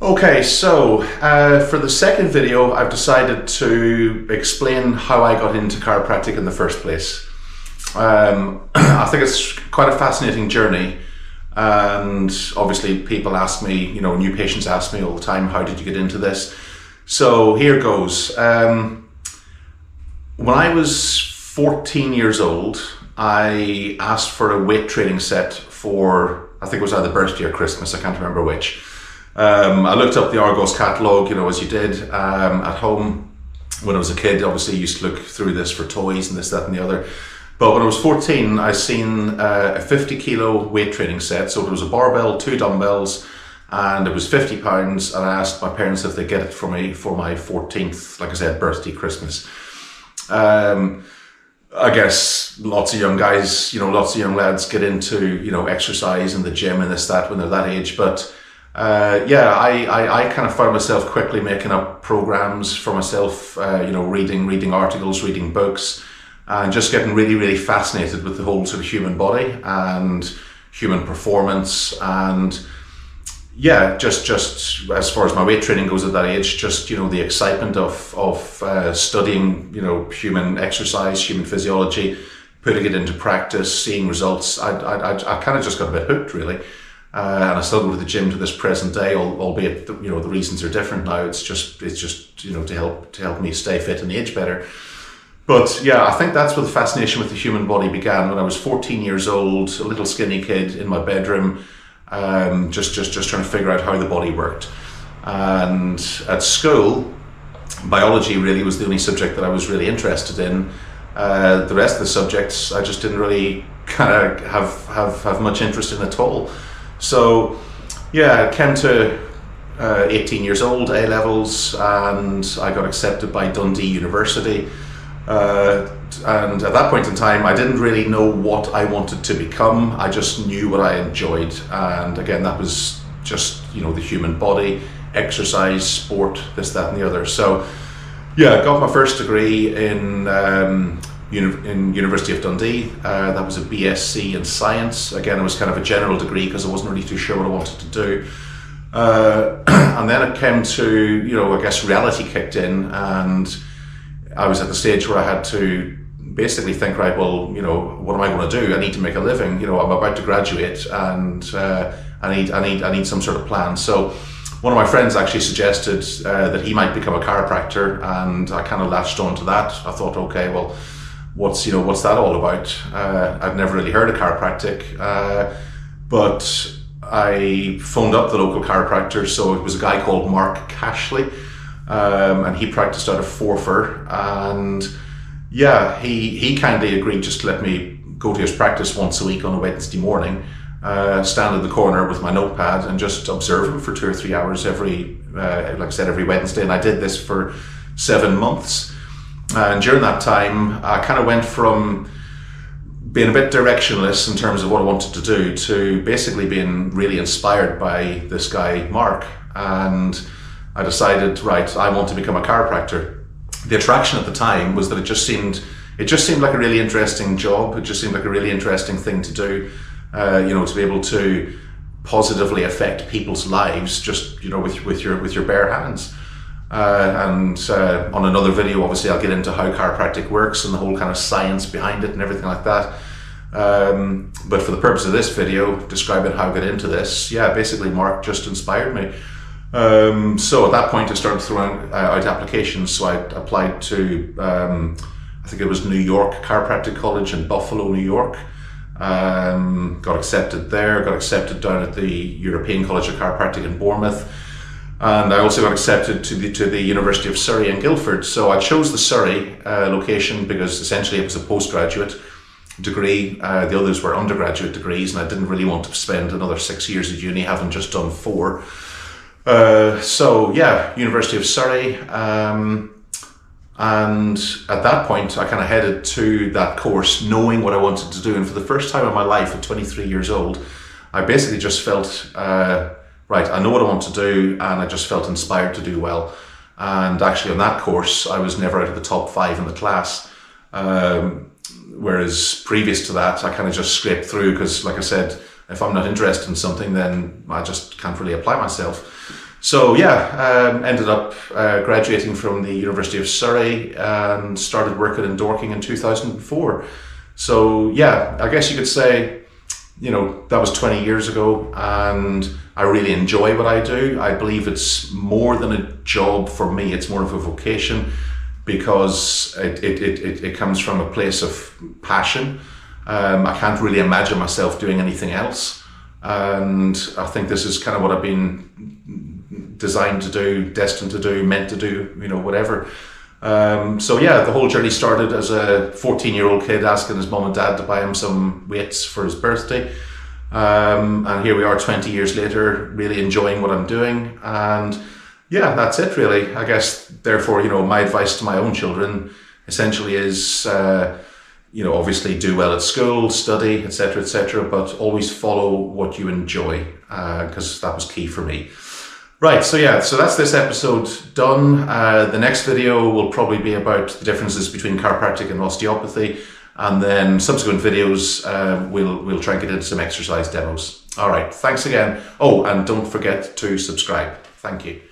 Okay, so for the second video, I've decided to explain how I got into chiropractic in the first place. I think it's quite a fascinating journey, and obviously people ask me, new patients ask me all the time, how did you get into this? So here goes. When I was 14 years old, I asked for a weight training set for, I think it was either birthday or Christmas, I can't remember which. I looked up the Argos catalogue, as you did at home. When I was a kid, obviously I used to look through this for toys and this, that and the other. But when I was 14, I seen a 50 kilo weight training set. So there was a barbell, 2 dumbbells, and it was £50. And I asked my parents if they'd get it for me for my 14th, like I said, birthday, Christmas. I guess lots of young guys, lots of young lads get into, exercise in the gym and this, that when they're that age. But I kind of found myself quickly making up programs for myself, reading articles, reading books, and just getting really, really fascinated with the whole sort of human body and human performance. And just as far as my weight training goes at that age, just, the excitement of studying, human exercise, human physiology, putting it into practice, seeing results. I kind of just got a bit hooked, really. And I still go to the gym to this present day, albeit the reasons are different now. It's just to help me stay fit and age better. But yeah, I think that's where the fascination with the human body began when I was 14 years old, a little skinny kid in my bedroom, just trying to figure out how the body worked. And at school, biology really was the only subject that I was really interested in. The rest of the subjects I just didn't really kind of have much interest in at all. So yeah, I came to 18 years old, A-levels, and I got accepted by Dundee University. And at that point in time, I didn't really know what I wanted to become. I just knew what I enjoyed. And again, that was just, the human body, exercise, sport, this, that, and the other. So yeah, I got my first degree in University of Dundee. That was a BSc in science. Again, it was kind of a general degree because I wasn't really too sure what I wanted to do. And then it came to, I guess reality kicked in, and I was at the stage where I had to basically think, right, well, what am I going to do? I need to make a living. I'm about to graduate, and I need some sort of plan. So one of my friends actually suggested that he might become a chiropractor, and I kind of latched on to that. I thought, okay, well, what's that all about? I'd never really heard of chiropractic, but I phoned up the local chiropractor. So it was a guy called Mark Cashley, and he practiced out of Forfar, and yeah, he kindly agreed just to let me go to his practice once a week on a Wednesday morning, stand in the corner with my notepad and just observe him for 2 or 3 hours every Wednesday. And I did this for 7 months. And during that time, I kind of went from being a bit directionless in terms of what I wanted to do to basically being really inspired by this guy, Mark. And I decided, right, I want to become a chiropractor. The attraction at the time was that it just seemed like a really interesting job. It just seemed like a really interesting thing to do, to be able to positively affect people's lives just, with your bare hands. And on another video, obviously, I'll get into how chiropractic works and the whole kind of science behind it and everything like that. But for the purpose of this video, describing how I got into this, basically Mark just inspired me. So at that point, I started throwing out applications. So I applied to, I think it was New York Chiropractic College in Buffalo, New York. Got accepted there, got accepted down at the European College of Chiropractic in Bournemouth. And I also got accepted to the University of Surrey in Guildford. So I chose the Surrey location because essentially it was a postgraduate degree. The others were undergraduate degrees, and I didn't really want to spend another 6 years at uni having just done 4. University of Surrey. And at that point, I kind of headed to that course knowing what I wanted to do. And for the first time in my life at 23 years old, I basically just felt, right, I know what I want to do, and I just felt inspired to do well. And actually on that course, I was never out of the top 5 in the class. Whereas previous to that, I kind of just scraped through because, like I said, if I'm not interested in something, then I just can't really apply myself. So yeah, ended up graduating from the University of Surrey and started working in Dorking in 2004. So yeah, I guess you could say, that was 20 years ago, and I really enjoy what I do. I believe it's more than a job for me, it's more of a vocation, because it comes from a place of passion. I can't really imagine myself doing anything else, and I think this is kind of what I've been designed to do, destined to do, meant to do, whatever. So yeah, the whole journey started as a 14-year-old kid asking his mom and dad to buy him some weights for his birthday. And here we are 20 years later, really enjoying what I'm doing. And yeah, that's it really. I guess, therefore, my advice to my own children essentially is, obviously do well at school, study, etc., but always follow what you enjoy, because that was key for me. Right, so that's this episode done. The next video will probably be about the differences between chiropractic and osteopathy, and then subsequent videos we'll try and get into some exercise demos. All right, thanks again. Oh, and don't forget to subscribe. Thank you.